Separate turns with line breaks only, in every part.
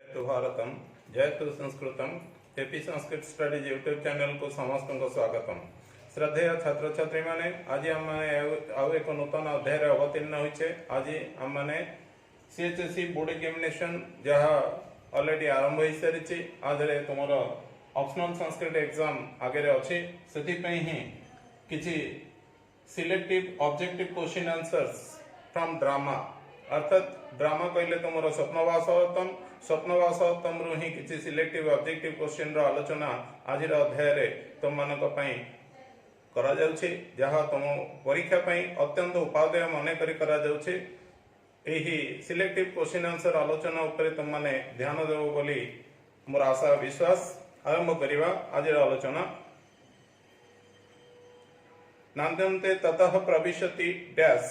जयतु भारतम जयतु संस्कृतम AP Sanskrit studies YouTube channel को समस्त को स्वागतम। श्रद्धेय छात्र छात्री माने आज आम आउ एक नूतन अध्याय अवतीर्ण होइछे। आज आम माने सीएचएससी बोर्ड एग्जामिनेशन जहाँ ऑलरेडी आरंभ हो सारी आज तुमर ऑप्शनल संस्कृत एग्जाम आगे अच्छे से किसी selective objective question answers from drama अर्थात ड्रामा कहले तुम स्वप्नवासोत्तम रु ही किसी सिलेक्टिव ऑब्जेक्टिव क्वेश्चन आलोचना आज अध्याय तुम मान करा जाउछि जहाँ तुम परीक्षा अत्यंत उपादेय मन करा जाउछि। एही सिलेक्टिव क्वेश्चन आंसर आलोचना उपरे तुम माने ध्यान देव बोली मोर आशा विश्वास। आरंभ करिवा आज आलोचना। नान्द्यन्ते ततः प्रविशति डैश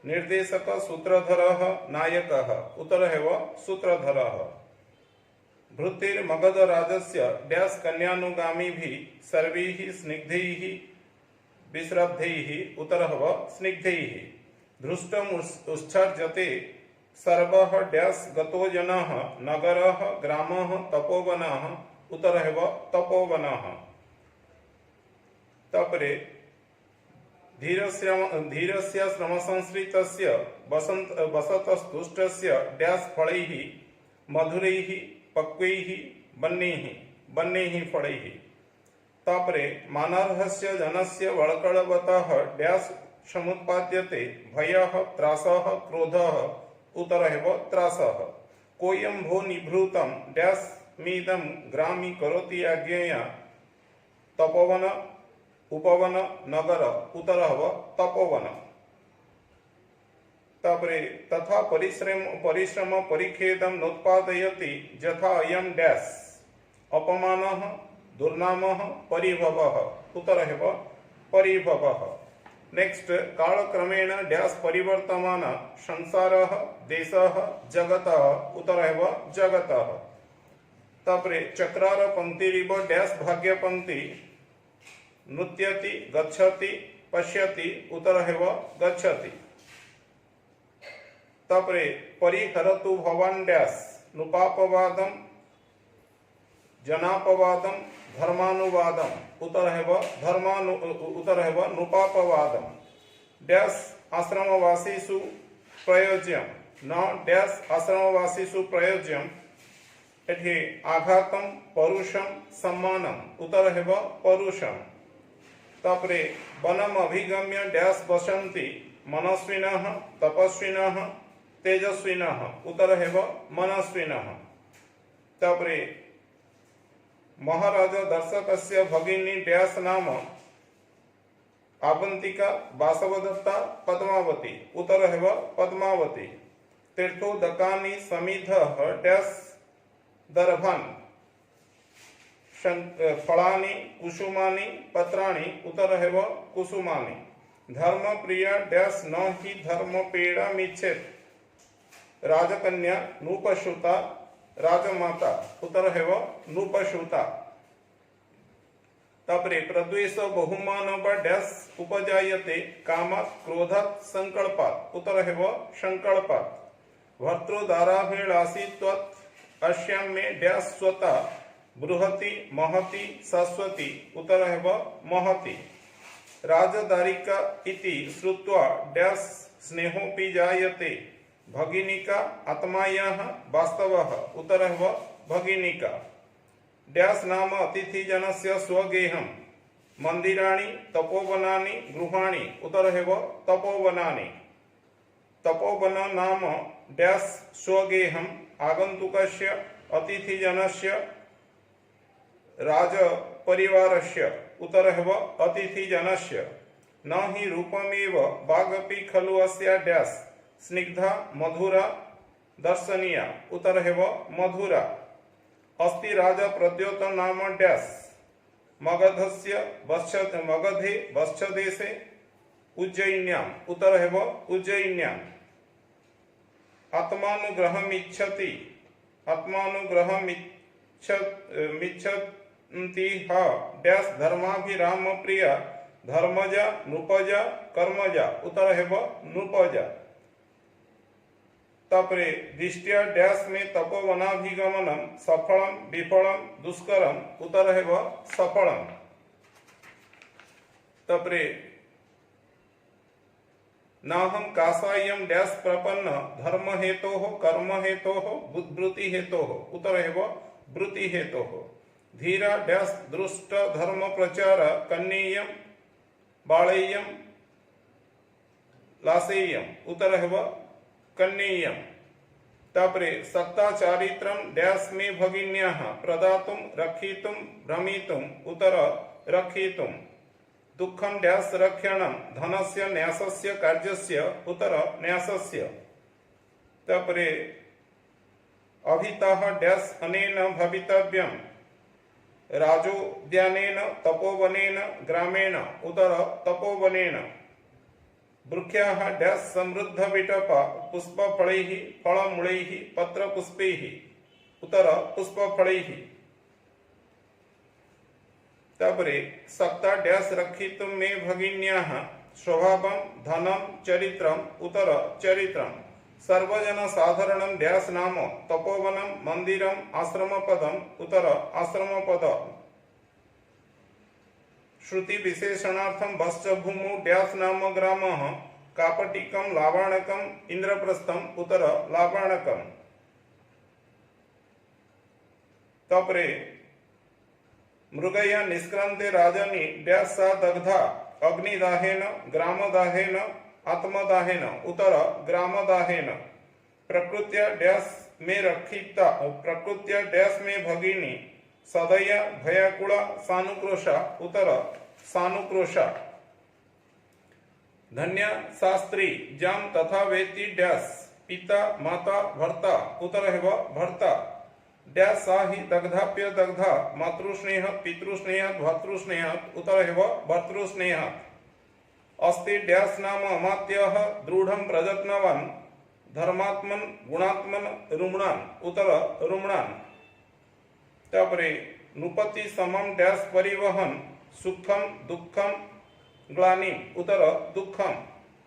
निर्देशक सूत्रधरः नायकः उत्तर हेव सूत्रधरः भृतिर्मगध राजस्य डैश कन्यानुगामी भी सर्वैः स्निग्धैः विश्रद्धैः उत्तर हेव स्निग्धैः धृष्टम् उत्सर्जते सर्वः डैश गतो जनः नगरः ग्रामः तपोवनः उत्तर हेव तपोवनः। तापरे धीरस्य श्रमसंश्रितस्य वसतस्तुष्टस्य डैश फलैः मधुरैः पक्वैः वन्यैः फलैः। तापरे मानार्हस्य जनस्य वळकळवतः डैश समुत्पाद्यते भयः त्रासः क्रोधः उत्तर हेव त्रासः। कोऽयं भो निभृतं डैश मीदं ग्रामी करोति आज्ञया तपोवन उपवन नगर उत्तर हव तपोवन। तापरे तथा परिश्रम परिखेदं नोत्पादयति यथा अयं डैश अपमानः दुर्नामः परिभवः उत्तर हेव परिभवः। नेक्स्ट कालक्रमेण डैश परिवर्तमान संसारः देशः जगतः उत्तर हेव जगतः। तापरे चक्रार पंक्तिरिव डैश भाग्य पंक्ति नृत्यति गच्छति पश्यति उत्तर हेव गच्छति। तापरे परिहरतु भवान् डैश नुपापवादं जनापवादं धर्मानुवादं उत्तर हेव नुपापवादं। डैश आश्रमवासीषु प्रयोज्यं न डैश आश्रमवासीषु प्रयोज्यं एठी आघातं परुषं सम्मानम् उत्तर हेव परुषम्। तापरे वनम अभिगम्य डैश बसन्ति मनस्विनः तपस्विनः तेजस्विनः उत्तर हेव मनस्विनः। तापरे महाराज दर्शकस्य भगिनी डैश नाम आवंतिका वासवदत्ता पद्मावती उत्तर हेव पद्मावती। तीर्थोदकानि समिधः डैश दर्भान् फलानि कुसुमानि पत्राणि उत्तर हेव कुसुमानि। धर्म प्रिय डैश न हि धर्मपेडमिच्छेत् राजकन्या नूपश्रुता राजमाता उत्तर हेव नूपश्रुता। तापरे प्रद्वेष बहुमान डैश उपजायते कामात् क्रोधात् संकल्पात् उत्तर हेव संकल्पात्। भर्तृदाराभिलाषित्वात् अस्यां मे डैश स्वता बृहति महति शाश्वती उत्तर हेव महति। राजदारिका इति श्रुत्वा डैश स्नेहोऽपि जायते भगिनिका आत्मायाः वास्तवः उत्तर हेव भगिनिका। डैश नाम अतिथिजनस्य स्वगेहं मन्दिराणि तपोवनानि गृहाणि उत्तर हेव तपोवनानि। तपोवन नाम डैश स्वगेहम् आगन्तुकस्य अतिथिजनस्य राजपरिवारस्य उत्तर हेव अतिथिजनस्य। न हि रूपमेव वागपि खलु अस्य डैश स्निग्धा मधुरा दर्शनीया उत्तर हेव मधुरा। अस्ति राजा प्रद्योत नाम डैश मगधे वत्सदेशे उज्जयिन्याम् उत्तर हेव उज्जयिन्याम्। आत्मानुग्रहमिच्छति डैश धर्माभिराम प्रिया धर्मजा नृपजा कर्मजा उत्तर हेव नृपजा। तापरे दृष्टिया डैश में तपोवनाभिगमनम सफलम विफलम दुष्करम उत्तर है वह सफलम। तापरे नाहम कासायम डैश प्रपन्न धर्म हेतु हो कर्म हेतु हो बुद्धि हेतु हो उत्तर है वह वृत्ति हेतु हो। धीरा डैश दृष्ट धर्म प्रचार कन्नीयम बालेयम लासेयम उत्तर है वह कन्नीयम। तापरे सत्ता चारित्रम डैश में भगिन्याः प्रदातुम रक्षितुम भ्रमितुम उत्तर रक्षितुम। दुःखम डैश रक्षणम धनस्य न्यासस्य कार्यस्य उत्तर न्यासस्य। तापरे अभितः डैश अनेन भवितव्यम राजोद्यानेन तपोवनेन ग्रामेण उत्तर तपोवनेन। वृक्षाः डैश समृद्ध विटप पुष्पफलैः फलमूलैः पत्रपुष्पैः उत्तर पुष्पफलैः। तापरे सत्ता डैश रक्षितुम में भगिन्याः स्वभावं धनं चरित्रम उत्तर चरित्रम। सर्वजन साधारणं डैश नाम तपोवनं मंदिरम आश्रमपदम उत्तर आश्रमपद। श्रुति विशेषणार्थम वश्च भूमौ डैश नाम ग्रामः कापटिकम लावाणकम इंद्रप्रस्थम उत्तर लावाणकम। तापरे मृगया निष्क्रांते राजनी डैश सा दग्धा अग्निदाहेन ग्रामदाहेन आत्मदाहेन उत्तर ग्रामदाहेन। प्रकृत्या डैश में रक्षिता प्रकृत्या डैश में भगिनी सदया भयाकुला सानुक्रोशा उत्तर सानुक्रोशा। धन्य शास्त्री जाम तथा वेति डैश पिता माता भर्ता उत्तर है वह भर्ता। डैश सा ही दग्धाप्य दग्धा मातृस्नेह पितृस्नेह भर्तृस्नेह उत्तर है वह भर्तृस्नेह। अस्ति डैश नाम अमात्यः दृढ़ं प्रयत्नवान् धर्मात्मन गुणात्मन रुमणान उत्तर रुमणान। तापरे नुपति समम डैश परिवहन सुखम दुःखम ग्लानिम उत्तर दुःखम।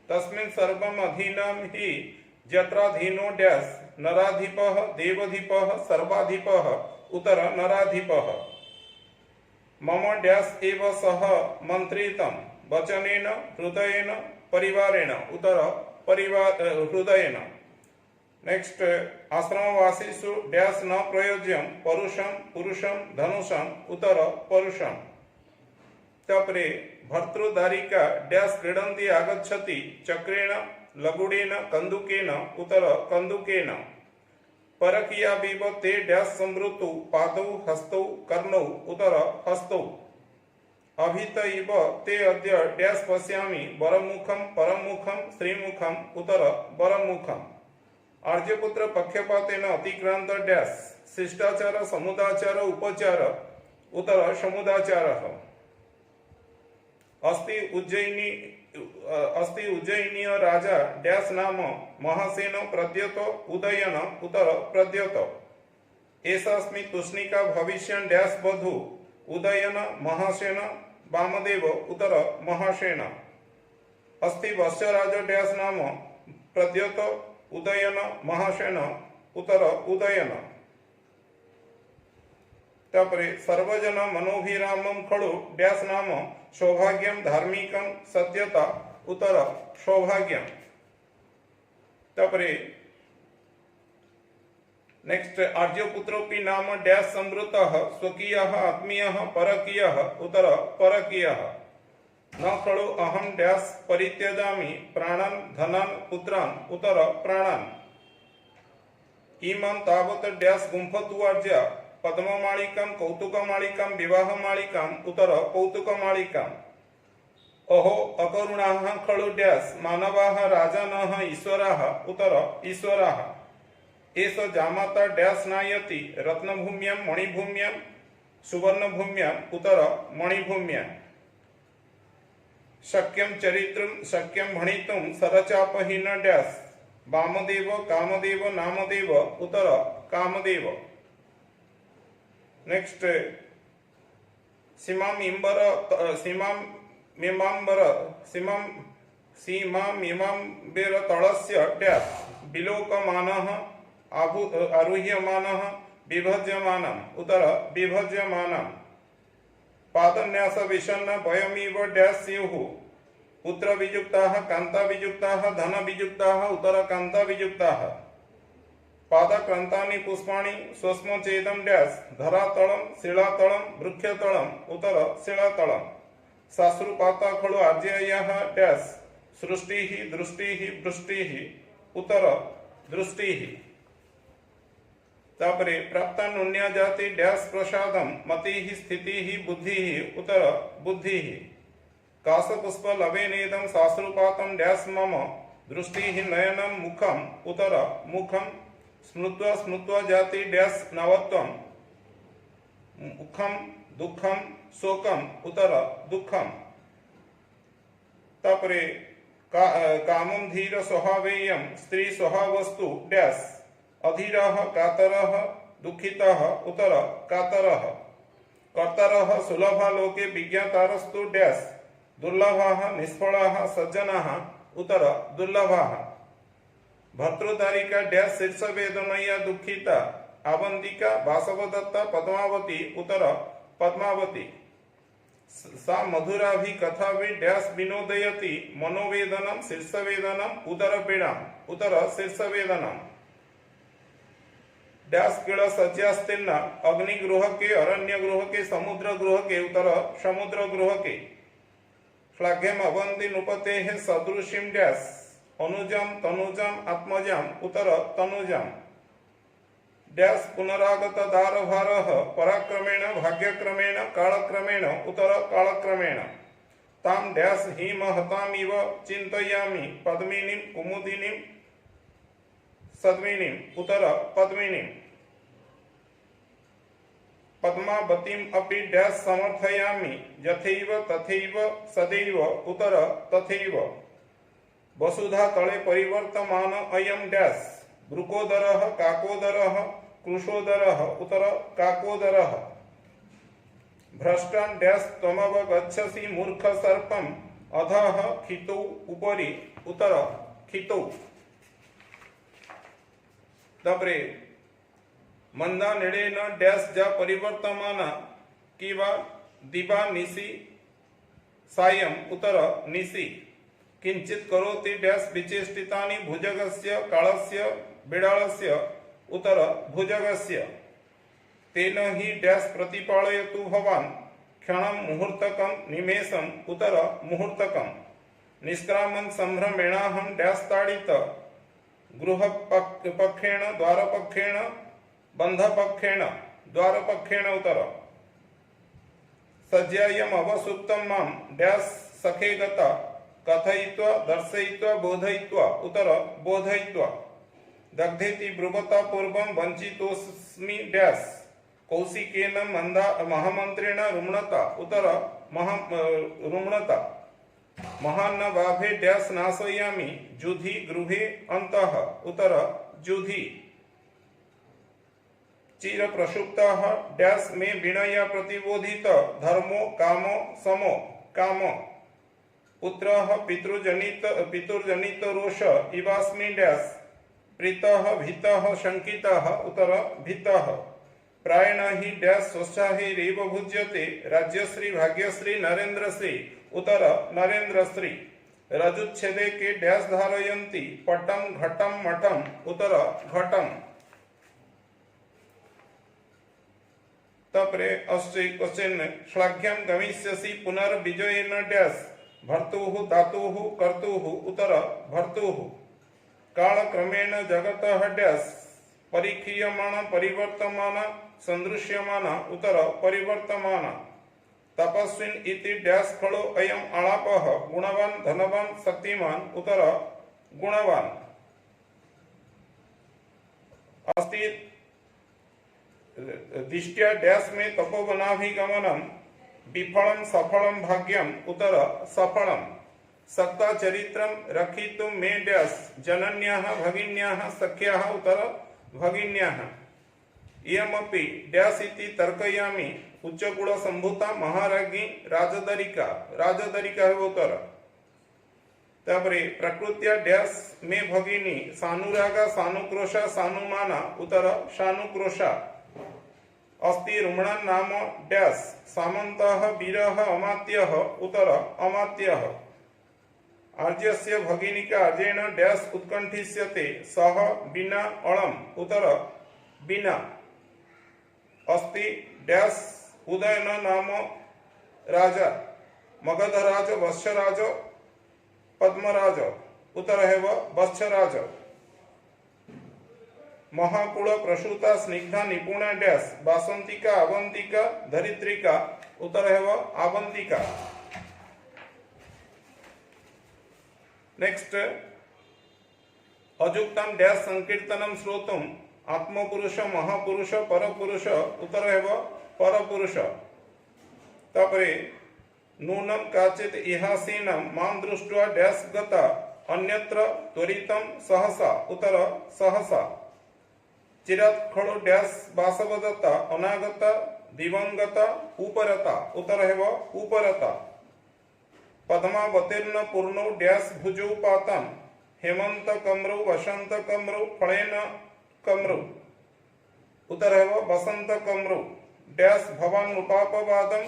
तस्मिन् सर्वम् अधीनं हि यत्राधीनो डैश नराधिपः देवधिपः सर्वाधिपः उत्तर नराधिपः। मम डैश एव सह मंत्रितं वचनेन हृदयेन परिवारेण उत्तर परिवार हृदयेन। नेक्स्ट आश्रमवासीषु डैश न प्रयोज्यम परुषम पुरुषम धनुषम उत्तर परुषम। तापरे भर्तृदारिका डैश क्रीडन्ति आगच्छति चक्रेण लगुडेन कन्दुकेन उत्तर कन्दुकेन। परकीयाविव ते डैश संवृतौ पादौ हस्तौ कर्णौ उत्तर हस्तौ। अभित इव ते अद्य डैश पश्यामि वरमुखम परमुखम श्रीमुखम उत्तर वरमुखम। आर्यपुत्र पक्षपातेन अतिक्रांत डैश शिष्टाचार समुदाचार उपचार उत्तर समुदाचारः। अस्ति उज्जयिनीय राजा डैश नाम महासेन प्रद्योत उदयन उत्तर प्रद्योत। एषास्मि तुष्णिका भविष्यन् डैश वधू उदयन महासेन वामदेव उत्तर महासेन। अस्ति वत्सराज डैश नाम प्रद्योत उदयन महासेन उत्तर उदयन। तापरे सर्वजन मनोभिरामं खलु डैश नाम सौभाग्यम धार्मिकम सत्यता उत्तर सौभाग्यम। तापरे नेक्स्ट आर्यपुत्रोपि नाम डैश संवृतः स्वकीयः आत्मीयः परकीयः उत्तर परकीयः। न खलु अहम डैश परित्यजामि प्राणान् धनान् पुत्रान् उत्तर प्राणान्। इमं तावत् डैश गुम्फत्वार्ज्य पद्ममालिकां कौतुकमालिकां विवाहमालिकां उत्तर कौतुकमालिकाम्। अहो अकरुणाः खलु डैश मानवाः राजानः ईश्वराः उत्तर ईश्वराः। एष जामाता डैश नायति रत्नभूम्यां मणिभूम्यां सुवर्णभूम्यां उत्तर मणिभूम्यां। शक्यं चरित्रं शक्यं भणितुं सरचापहीन डैश वामदेव कामदेव नामदेव उत्तर कामदेव। नेक्स्ट सीमामिमाम्बर तलस्य डैश विलोकमानः आरुह्यमानः विभज्यमानम् उत्तर विभज्यमानम् पादन्यास विषन्न वयमिव डैश स्युः पुत्र विजुक्ताः कांता विजुक्ताः धन विजुक्ताः उत्तर कांता विजुक्ताः पादक्रांतानि पुष्पाणि स्वस्म चेदं डैश धरातलं शिलातलं वृक्षतलं उत्तर शिलातलं साश्रुपाता खलु आर्ययः डैश सृष्टिः दृष्टिः वृष्टिः उत्तर दृष्टिः तापरे प्राप्ता नुन्या जाति डैश प्रसादम मतिः स्थितिः बुद्धिः उत्तर बुद्धिः काशपुष्प लवेनेदं साश्रुपातं डैश मम दृष्टिः नयनं मुखम उत्तर मुखम स्मृत्वा स्मृत्वा जाति डैश नवत्वम मुखम दुःखम शोकम उत्तर दुःखम तापरे कामं धीर स्वभावेयं स्त्री स्वभावस्तु डैश अधीरः कातरः दुःखितः उत्तर कातरः कर्तारः सुलभा लोके विज्ञातारस्तु डैश दुर्लभः निष्फलाः सज्जनाः उत्तर दुर्लभः भर्तृतारिका डैश शीर्षवेदनया दुःखिता आवन्तिका वासवदत्ता पद्मावती उत्तर पद्मावती सा मधुराभि कथाभि डैश विनोदयति मनोवेदनम शीर्षवेदनम उदरपीड़ाम उत्तर शीर्षवेदनम डैश कीड़ सज्जास्तीर्ण अग्निगृह के अरण्य गृह के समुद्र गृह के उत्तर समुद्र गृह के श्लाघ्यम अवंती नुपते सदृशीम डैश अनुजम तनुजम आत्मजाम उत्तर तनुजाम डैश पुनरागत दारभारः पराक्रमेण भाग्यक्रमेण कालक्रमेण उत्तर कालक्रमेण ताम डैश हिमहतामिव चिन्तयामि पद्मिनीं कुमुदिनीं सद्मिनीं उत्तर पद्मिनीं पद्मावतीम् अपि डैश समर्थयामि यथैव तथैव सदैव उत्तर तथैव वसुधा तले परिवर्तमान अयं डैश वृकोदरः काकोदरः कृशोदरः उत्तर काकोदरः भ्रष्टं डैश त्वमव गच्छसि मूर्ख सर्पम् अधः खितौ उपरि उत्तर खितौ तापरे मंदा निडेन डैश जा परिवर्तमान किवा दिवा निशि सायं उत्तर निशि किंचित करोति डैश विचेष्टितानि भुजगस्य कालस्य बिडालस्य उत्तर भुजगस्य तेन हि डैश प्रतिपालयतु भवान् क्षणं मुहूर्तकं निमेषं उत्तर मुहूर्तकं निष्क्रामन् संभ्रमेणाहं डैश ताडित गृहपक्षेण द्वारपक्षेण बंधपक्षेण द्वारपक्षेण उत्तर सज्जायम् अवसुप्तं मां डैश सखे गता कथयित्वा दर्शयित्वा बोधयित्वा उत्तर बोधयित्वा दग्धेति ब्रुवता पूर्वं वंचितोऽस्मि डैश कौशिकेन महामन्त्रेण रुम्णता उत्तर रुम्णता महान्न वाभे डैश नाशयामि जुधि गृहे अन्तः उत्तर जुधि चिर प्रसुप्तः डैश में विनया प्रतिबोधित धर्मो कामो समो काम पुत्रः पितुर्जनित रोष इवास्मि डैश प्रीतः भीतः शंकितः उत्तर भीतः प्रायण हि डैश स्वोत्साहैरेव भुज्यते राज्यश्री भाग्यश्री नरेन्द्रश्री उत्तर नरेन्द्रश्री रजुच्छेदे के डैश धारयन्ति पटम घटम मठम उत्तर घटम तपरे अस्ति क्वचिन् श्लाघ्यं गमिष्यसि पुनर्विजयेन डैश भर्तुः दातुः कर्तुः उत्तर भर्तुः कालक्रमेण जगतः डैश परिक्षीयमाण परिवर्तमान सन्दृश्यमान उत्तर परिवर्तमान तपस्विन् इति डैश खलो अयम् आलापः गुणवान् धनवान् शक्तिमान् उत्तर गुणवान् अस्ति दिष्ट्या डैश में तपोवनाभिगमनम् विफलं सफलं भाग्यम् उत्तर सफलम् सत्ता चरित्रं रक्षितुं मे डैश जनन्याः भगिन्याः सख्याः उत्तर भगिन्याः इयमपि डैश इति तर्कयामि उच्चकुल संभूता महाराज्ञी राजदरिका उत्तर तापरे प्रकृत्या डैश मे भगिनी सानुरागा सानुक्रोशा सानुमाना उत्तर सानुक्रोशा अस्ति रुमणा नाम डैश सामन्तः वीरः अमात्यः उत्तर अमात्यः आर्यस्य भगिनिका आर्येण डैश उत्कंठिष्यते सह बिना अळम उत्तर बिना अस्ति डैश उदयन नाम राजा मगधराज वत्सराज पद्मराज उत्तर है वत्सराज महाकुल प्रसूता स्निग्धा निपुणा डैश बासंतिका आवंतिका धरित्रिका उत्तर है आवंतिका। नेक्स्ट अजुक्तम डैश संकीर्तनम श्रोतुम आत्मपुरुष महापुरुष परपुरुष उत्तर है परपुरुष। तापरे नूनम काचित इहासीनम मां दृष्ट्वा डैश गता अन्यत्र त्वरितम सहसा उत्तर सहसा चिरात खड़ो डैश वासवदता अनागता दिवंगता उपरता उत्तर है उपरता पद्मावतीर्ण पूर्णौ डैश भुजौ पातम हेमंत कमरौ वसंत कमरौ फलेन कमरौ उत्तर है वसंत कमरौ डैश भवान उपापवादम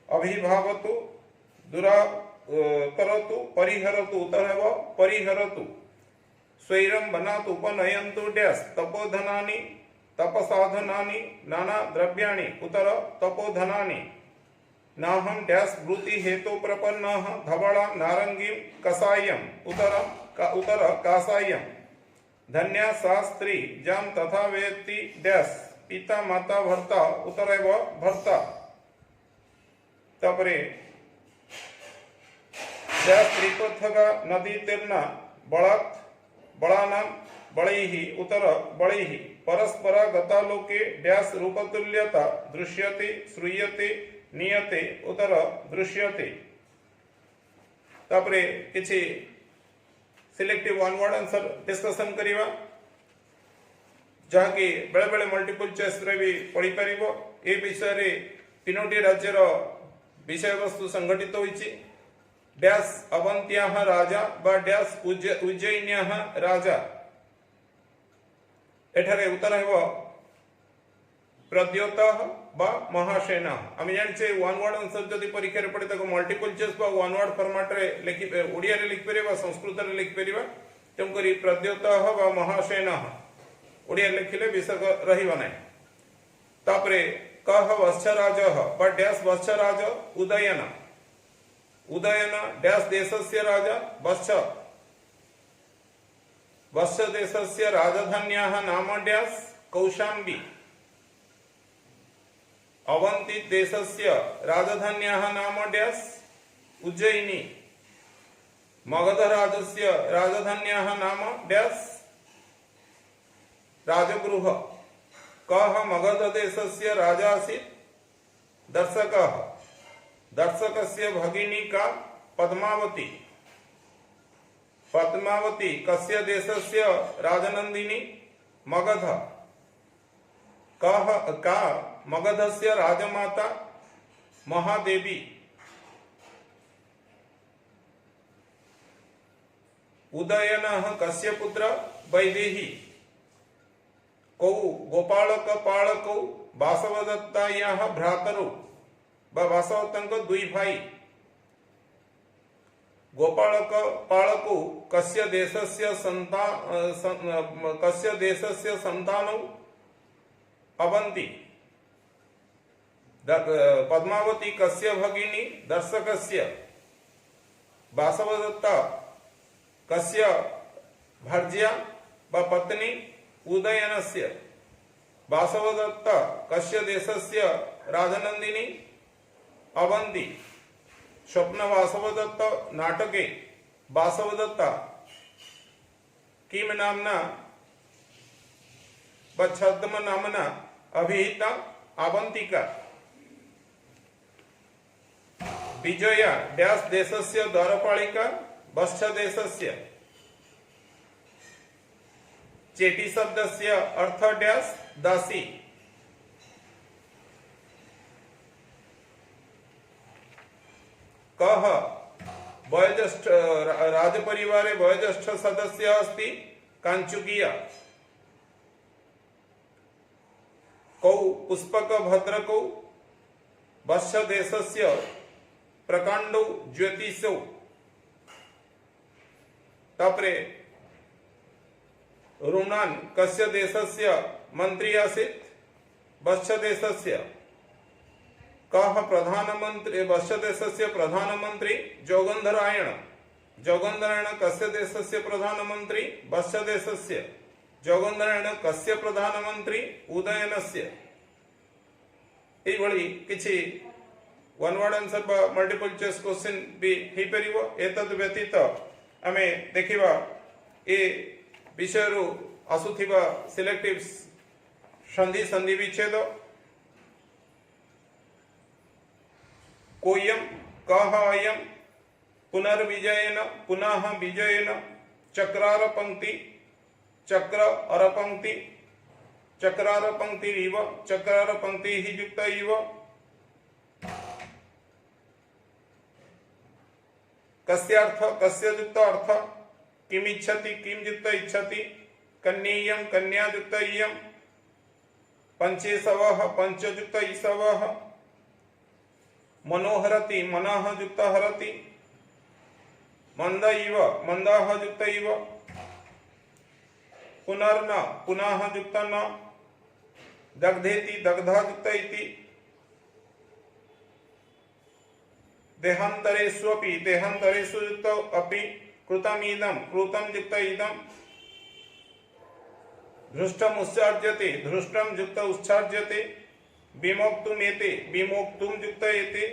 अभिभावतु दुरा करतु परिहरतु उत्तर है परिहरतु स्वैरम बनातु उपनयन्तु डैश तपोधनानि तपसाधनानि नाना द्रव्याणि उत्तर तपोधनानि नाहं डैश वृत्ति हेतु प्रपन्नः धवला नारंगी कसायम उत्तर कासायम धन्या सा स्त्री जम तथा वेत्ति डैश पिता माता भर्ता उत्तर है भर्ता। तापरे डैश त्रिपथगा नदी तीर्णा बलात् बलानां बलैहि उत्तर बलैहि परस्परा गतालोके डैश रूपतुल्यता दृश्यते श्रूयते नियते उत्तर दृश्यते। तापरे किछि selective one word answer discussion करिवा जहाँ कि बेले बेले मल्टीपल चॉइस रे भी पढ़ी परिबो। ए विषय रे तीनोटी राज्यर विषय वस्तु संघटित होइछि डैश अवंत्याः राजा बा डैश उज्जयिन्याः राजा एठारे उत्तर है प्रद्योतः बा महासेना। आम जाने वन वर्ड आंसर जदि परीक्षा रे पड़े मल्टीपल चॉइस बा वन वर्ड फॉर्मेट रे लिखि ओडिया रे लिखि परिबा संस्कृत रे लिखि परिबा तेमकरी प्रद्योतः बा महासेना ओडिया लिखिले विषय रहिबा नै। तापरे कह वत्सराजः बा डैश वत्सराज उदयन उदयन डैश देशस्य राजा वत्स वत्स देशस्य राजधान्याः नाम डैश कौशाम्बी अवंती देशस्य राजधान्याः नाम डैश उज्जयिनी मगध राजस्य राजधान्याः नाम डैश राजगृह कः मगध देशस्य राजा आसीत् दर्शकः दर्शकस्य भगिनी का पद्मावती पद्मावती कस्य देशस्य राजनंदिनी मगध कः का मगधस्य राजमाता महादेवी उदयनः कस्य पुत्र वैदेही कौ गोपालक पालकौ वासवदत्तायाः भ्रातरौ वासवदत्तंक दुई भाई गोपालक पालकौ कस्य देशस्य संतानौ अवंती पद्मावती कस्य भगिनी दर्शकस्य वासवदत्ता कस्य भर्ज्या व पत्नी उदयनस्य वासवदत्ता कस्य देशस्य राजनंदिनी अवंती स्वप्न वासवदत्त नाटके वासवदत्ता किम नामना छद्म नामना अभिहिता अवंतिका विजया डैश देशस्य द्वारपालिका वत्स देशस्य चेटी शब्दस्य अर्थ डैश दासी कह वयोज्येष्ठ राजपरिवारे वयोज्येष्ठ सदस्यः अस्ति काञ्चुकीय। कौ पुष्पकभद्रकौ वत्सदेशस्य प्रकाण्डौ ज्योतिषौ। तापरे रुणान कस्य देशस्य मंत्री आसीत्? वत्सदेशस्य। कः प्रधानमंत्री वत्सदेशस्य प्रधानमंत्री? जोगन्धरायण। जोगन्धरायण कस्य देशस्य प्रधानमंत्री? वत्सदेशस्य। जोगन्धरायण कस्य प्रधानमंत्री? उदयनस्य। एभଳି କିଛି वन वर्ड आंसर बा मल्टीपल चॉइस क्वेश्चन भी हे परिबो। एतद व्यतीत आमे देखिबा ए विषय रु आसुथिबा सिलेक्टिव संधि संधि विच्छेद। कोयम कः अयम पुनर्विजयेन पुनः विजयेन चक्रार पंक्ति चक्र अर पंक्ति चक्रार पंक्ति इव चक्रार पंक्ति ही युक्त इव। कस्यार्थ कस्य युक्त अर्थ किम इच्छति किम युक्त इच्छति कन्येयं कन्या युक्त इयं पंचेशवः पंच युक्त ईशवः मनोहरति मनः युक्त हरति मंद इव मंदः युक्त इव पुनर्न पुनः युक्त न दग्धेति दग्धा युक्त इति देहांतरेष्वपि देहांतरेषु युक्त अपि कृतमिदं कृतं युक्त इदं धृष्टम् उच्चार्यते धृष्टं युक्त उच्चार्यते विमोक्तुमेते विमोक्तुं युक्त एते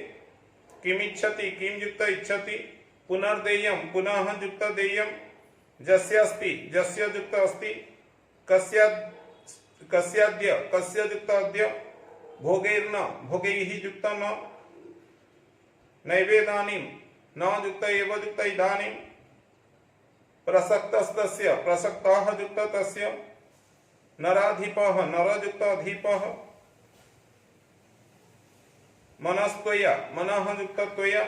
किमिच्छति किं युक्त इच्छति पुनर्देयं पुनः युक्त देयं जस्यास्ति जस्य युक्त अस्ति कस्याद्य कस्य युक्त अद्य भोगैर्न भोगैः युक्त न नैवेदानीं न युक्त एव युक्त इदानीं प्रसक्तस्तस्य प्रसक्तः युक्त तस्य नराधिपः नरयुक्त अधिपः मनस्त्वया मनः युक्त त्वया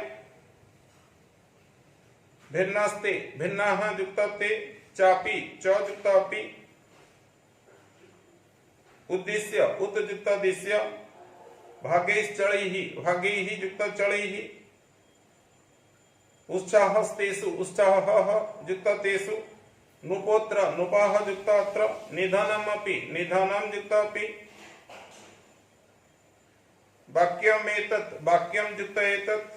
भिन्नास्ते भिन्नाः युक्त ते चापि च युक्त अपि उद्दिश्य उत युक्त दिश्य भागैश्चलैः भागैः युक्त चलैः उत्साहस्तेषु उत्साहः युक्त तेषु नुपोत्र नुपाः युक्त अत्र निधनमपि निधनं युक्त अपि वाक्यमेतत् वाक्यं युक्त एतत्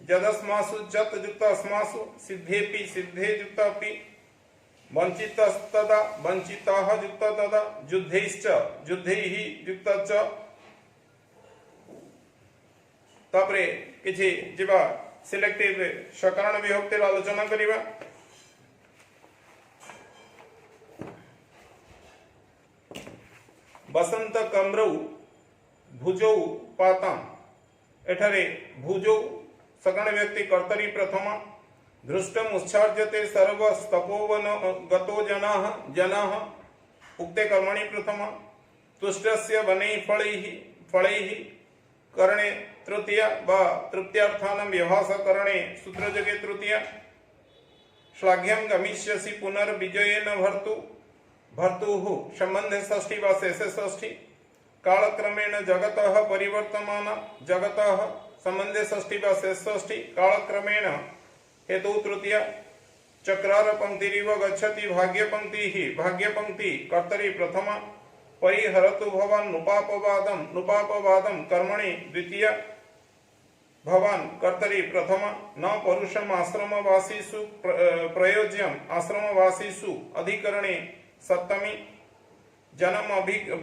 जदस्मासु जत युक्त अस्मासु सिद्धेपि सिद्धे युक्त अपि वंचितस्तदा वंचितः युक्त तदा युद्धैश्च युद्धैः युक्त च। तापरे किछि जिबा सिलेक्टिव सकरण विभक्तिर आलोचना करिबा। बसंत कमरौ भुजौ पातां एठारे भुजौ सकण व्यक्ति कर्तरी प्रथमा दृष्टम उच्चार्यते सर्वस्तपोवन गतो जनाः जनाः उक्ते कर्मणि प्रथमा तुष्टस्य वनैः फलैः फलैः करणे तृतीया वा तृतीयार्थानां व्यवहासकरणे सूत्रजगे तृतीया श्लाघ्यं गमिष्यसि पुनर्विजयेन भर्तु भर्तुः संबंधे षष्ठी वा शेषे षष्ठी कालक्रमेण जगतः परिवर्तमान जगतः संबंधे षष्ठी वा शेष षष्ठी कालक्रमेण हेतु तृतीया चक्रार पंक्तिरिव गच्छति भाग्य पंक्ति कर्तरी प्रथमा परिहरतु भवान् नुपापवादं कर्मणि द्वितीया भवान् कर्तरी प्रथमा न परुषम आश्रमवासीषु प्रयोज्यम आश्रमवासीषु अधिकरणे सप्तमी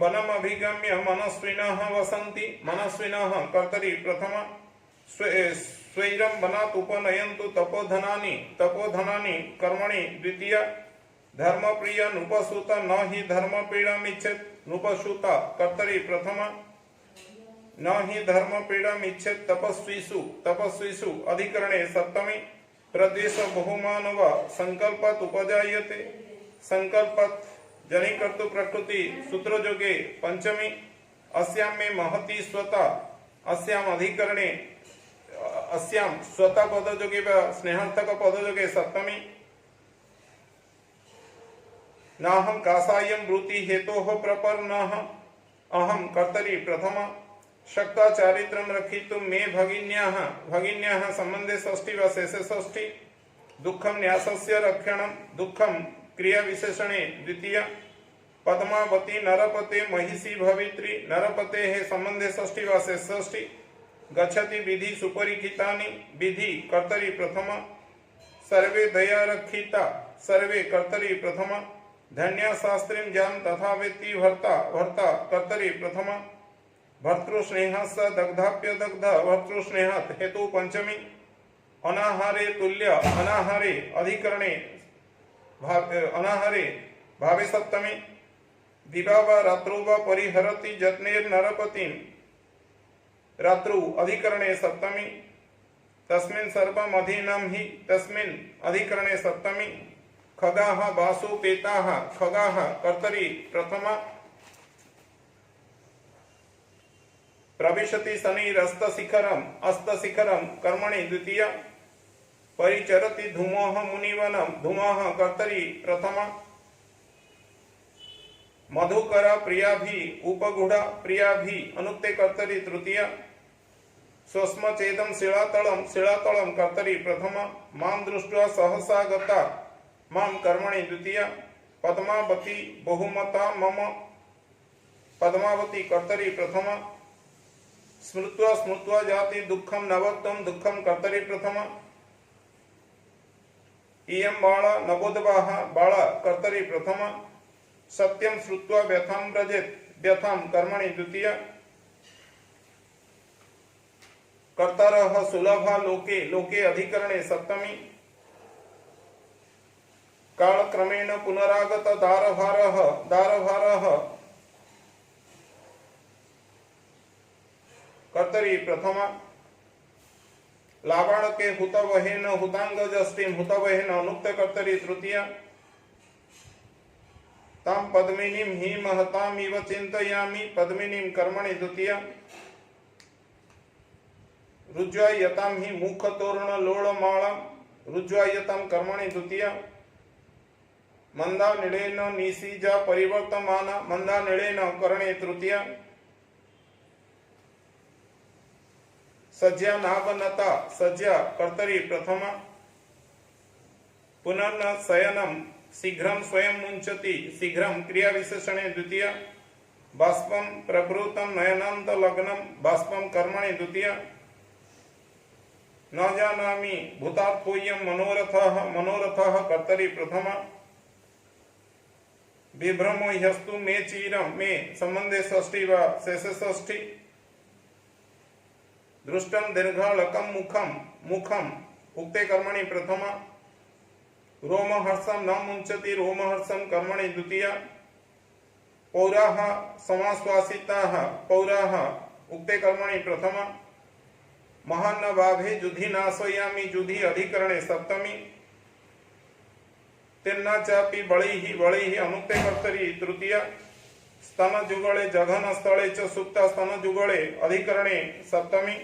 वनम अभिगम्य मनस्विनः वसन्ति मनस्विनः कर्तरी प्रथमा स्वैरं वनात् उपनयन्तु तपोधनानि कर्मणि द्वितीया धर्मप्रिय नुपसूत न हि धर्मपीडामिच्छेत् नुपसूता कर्तरी प्रथमा न हि धर्मपीडामिच्छेत् तपस्विषु अधिकरणे सप्तमी प्रदेश बहुमान व संकल्पात् उपजायते संकल्पात् जनिकर्तु प्रकृति सूत्रयोगे पंचमी अस्यां मे महती स्वता अस्याम अधिकरणे अस्यां स्वतः पदयोगे वा स्नेहार्थक पदयोगे सप्तमी नाहं कासायं ब्रूति हेतोः प्रपन्नः अहं कर्तरि प्रथम शक्ता चारित्रं रक्षितुं मे भगिन्याः संबंधे षष्ठी वा शेषे षष्ठी दुःखं न्यासस्य रक्षणं दुःखं क्रिया विशेषणे द्वितीय पद्मावती नरपते महिषी भवित्री नरपतेः संबंधे षष्ठी वा शेष षष्ठी गच्छति विधि सुपरिचितानि विधि कर्तरि प्रथम सर्वे दया रक्षिता सर्वे कर्तरि प्रथम धन्या शास्त्रीं जाम तथा वेत्ति भर्ता भर्ता कर्तरि प्रथम भर्तृस्नेहस्य दग्धाप्य दग्ध भर्तृस्नेहात् हेतु पंचमी अनाहारे तुल्य अनाहारे अधिकरणे अनाहारे भावे सप्तमी दिवा वा रात्रौ वा परिहरति जत्नेर नरपतिं रात्रौ अधिकरणे सप्तमी तस्मिन् सर्वम् अधीनं हि तस्मिन् अधिकरणे सप्तमी खगाः वासुपेताः खगाः कर्तरि प्रथमा प्रविशति शनिरस्तशिखरम् अस्तशिखरं कर्मणि द्वितीया परिचरति धूमः मुनिवनं धूमः कर्तरि प्रथमा मधुकर प्रियाभि उपगुढ़ प्रियाभि अनुक्ते कर्तरि तृतीया स्वस्म चेदं शिलातलं कर्तरि प्रथमा मां दृष्ट्वा सहसा गता मां कर्मणि द्वितीया पद्मावती बहुमता मम पद्मावती कर्तरि प्रथमा स्मृत्वा स्मृत्वा जाति दुःखं नवत्वं दुःखं कर्तरि प्रथमा इयं बाला नवोद्वाह बाला कर्तरि प्रथमा सत्यं श्रुत्वा व्यथां व्रजेत् व्यथां कर्मणि द्वितीया कर्तारः सुलभा लोके लोके अधिकरणे सप्तमी कालक्रमेण पुनरागत दारभारः कर्तरि प्रथमा लावाणके हुतवहेन हुतांगजष्टिं हुतवहेन अनुक्त कर्तरि तृतीया तां पद्मिनीं हि महतामिव चिन्तयामि पद्मिनीं कर्मणि द्वितीया रुज्ज्वायतां हि मुखतोरणलोलमालां रुज्ज्वायतां कर्मणि द्वितीया मंदानिलेन निशीजा परिवर्तमाना मंदानिलेन करणे तृतीया सज्जा नावनता सज्जा कर्तरि प्रथमा पुनर्न शयनं शीघ्रं स्वयं मुञ्चति शीघ्रं क्रिया विशेषणे द्वितीया बाष्पं प्रभृतं नयनान्त लग्नं बाष्पं कर्मणि द्वितीया न जानामि भूतार्थोऽयं मनोरथः कर्तरि प्रथमा विभ्रमो ह्यस्तु मे चीरं मे संबंधे षष्ठी वा शेषे षष्ठी दृष्टं दीर्घालकं मुखं उक्ते कर्मणि प्रथमा रोमहर्षं न मुञ्चति रोमहर्षं कर्मणि द्वितीया पौराः समाश्वासिताः पौराः उक्ते कर्मणि प्रथमा महान्न बाभे जुधि नाशयामि जुधि अधिकरणे सप्तमी तिन्ना चापि बलैः अनुक्ते कर्तरि तृतीया स्तन जुगले जघन स्थले च सुप्त स्तन जुगले अधिकरणे सप्तमी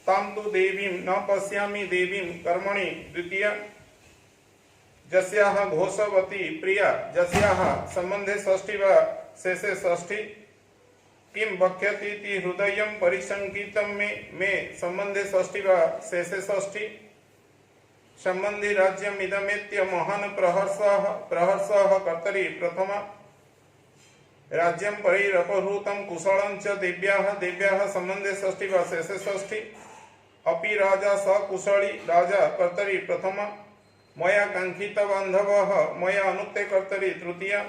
तां तु देवीं न पश्यामि देवीं कर्मणि द्वितीया जस्याः घोषवती प्रिया जस्याः संबंधे षष्ठी वा शेषे षष्ठी किं वक्ष्यतीति हृदयं परिशंकितं मे संबंधे षष्ठी वा शेषे षष्ठी संबंधी राज्यमिदमेत्य महान् प्रहर्षः कर्तरि प्रथमा राज्यं परिरपहृतं कुशलं च देव्याः संबंधे षष्ठी वा शेषे षष्ठी अपि राजा सकुशली राजा कर्तरि प्रथमा मया कांक्षित बान्धवः मया अनुक्ते कर्तरि तृतीया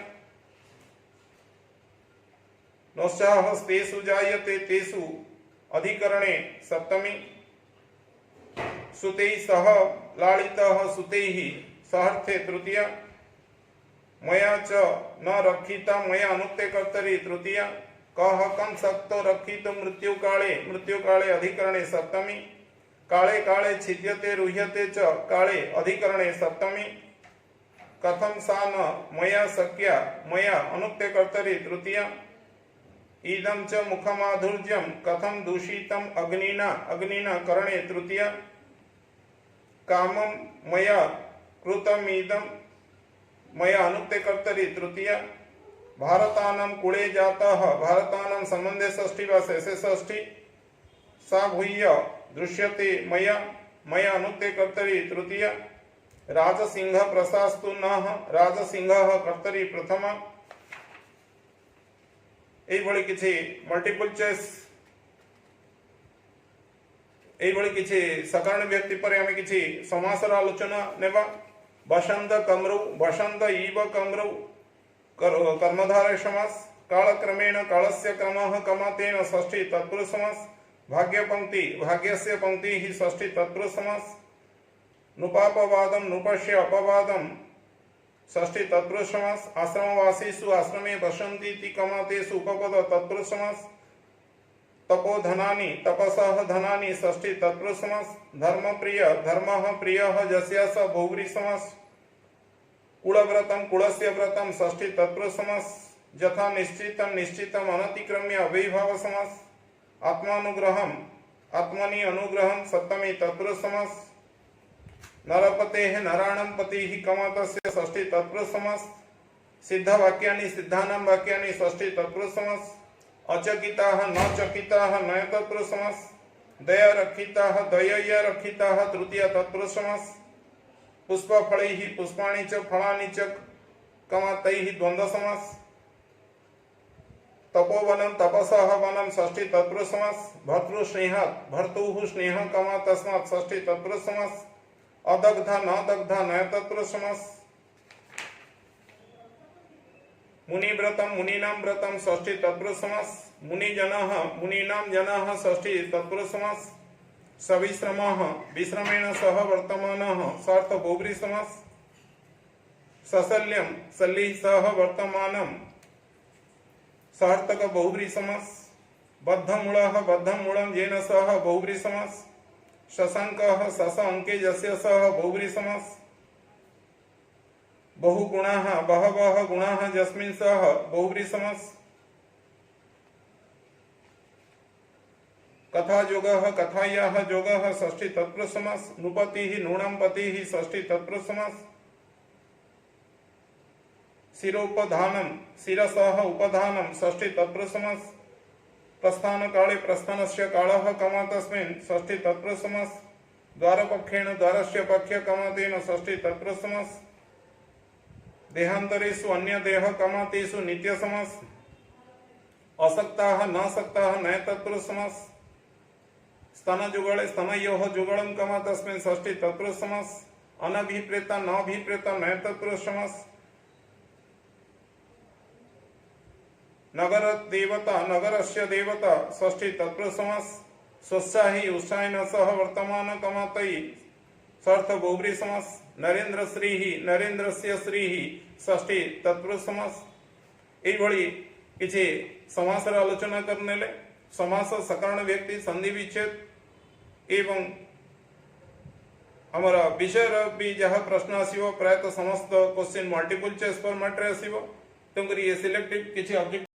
नोत्साहस्तेषु जायते तेषु अधिकरणे सप्तमी सुतैः सह लालितः सुतैः सहर्थे तृतीया मया च न रक्षिता मया अनुक्ते कर्तरि तृतीया कः कं शक्तो रक्षितो मृत्युकाले अधिकरणे सप्तमी काले काले छिद्यते रुह्यते च काले अधिकरणे सप्तमी कथं सा न मया शक्या मया अनुक्ते कर्तरि तृतीया इदं च मुखमाधुर्यं कथं दूषितम् अग्निना अग्निना कर्णे तृतीया कामं मया कृतमिदं मया अनुक्ते कर्तरि तृतीया भारतानां कुले जातः भारतानां संबंधे षष्ठी वा शेषे षष्ठी सा भूय दृश्यते मया मया अनुक्ते कर्तरि तृतीया राजसिंह प्रशास्तु नः राजसिंह कर्तरि प्रथमा एभଳି କିଛି मल्टीपल चॉइस एभଳି କିଛି सकारण व्यक्ति पर आमे କିଛି समासर आलोचना नेबा बसंत कमरु बसंत इव कमरु कर्मधारय समास कालक्रमेण कालस्य क्रमः कमतेन षष्ठी तत्पुरुष समास भाग्य पंक्ति भाग्यस्य पंक्ति ही षष्ठी तत्पुरुष समास नुपापवादम नुपस्य अपवादम षष्ठी तत्पुरुष समास आश्रमवासीषु आश्रमे वसन्ति इति कमतेषु उपपद तत्पुरुष समास तपोधनानि तपसः धनानि षष्ठी तत्पुरुष समास धर्मप्रिय धर्मः प्रियः यस्य स बहुव्रीहि समास कुलव्रतम कुलस्य व्रतम षष्ठी तत्पुरुष समास यथा निश्चितम निश्चितम अनतिक्रम्य अव्ययीभाव समास आत्मानुग्रहम आत्मनि अनुग्रहम सप्तमी तत्पुरुष समास नरपतेः नराणां पतिः कमतस्य षष्ठी तत्पुरुष समास सिद्ध वाक्यानि सिद्धानां वाक्यानि षष्ठी तत्पुरुष समास अचकिताः न चकिताः नय तत्पुरुष समास दया रक्षिताः दयया रक्षिताः तृतीया तत्पुरुष समास पुष्पफलैः पुष्पाणि च फलानि च कमतैः द्वंद्व समास तपोवनम तपसः वनम षष्ठी तत्पुरुष समास भर्तृस्नेहात् भर्तुः स्नेहः कम तस्मात् षष्ठी तत्पुरुष समास अदग्धा न दग्धा नय तत्पुरुष समास मुनिव्रतम मुनीनां व्रतम षष्ठी तत्पुरुष समास मुनिजनः मुनीनां जनः षष्ठी तत्पुरुष समास सविश्रमः विश्रमेण सह वर्तमानः सार्थ बहुव्रीहि समास सशल्यम शल्यैः सह वर्तमानम् सार्थक बहुव्रीहि समास बद्धमूलः बद्धमूलं येन सह बहुव्रीहि समास शशांकः शशांके यस्य सह बहुव्रीहि समास बहुगुणाः बहवः गुणाः यस्मिन् सह बहुव्रीहि समास कथा योगः कथायाः योगः षष्ठी तत्पुरुष समास नुपतिः नूनं पतिः षष्ठी तत्पुरुष समास शिरोपधानम शिरसः उपधानम षष्ठी तत्पुरुष समास प्रस्थान काले प्रस्थानस्य कालः कम तस्मिन् षष्ठी तत्पुरुष समास द्वारपक्षेण द्वारस्य पक्ष कमतेन षष्ठी तत्पुरुष समास देहांतरेषु अन्य देह कमतेषु नित्य समास असक्ताः न सक्ताः नय तत्पुरुष समास स्तन जुगले स्तनयोः जुगलं कम तस्मिन् षष्ठी तत्पुरुष समास अनभिप्रेता न अभिप्रेता नय तत्पुरुष समास नगर देवता नगरस्य देवता षष्ठी तत्पुरुष समास स्वोत्साही उत्साहिन सह वर्तमान कमतई सर्थ बहुव्रीहि समास नरेंद्र श्रीहि नरेंद्रस्य श्रीहि षष्ठी तत्पुरुष समास एभଳି କିଛି समासर आलोचना करने समास सकरण व्यक्ति संधि विच्छेद एवं हमर विषय भी जहाँ प्रश्न आसीबो प्रायतः समस्त क्वेश्चन मल्टीपल चॉइस फॉर्मेट रे आसीबो तेणुकरी ये सिलेक्टिव किछि ऑब्जेक्ट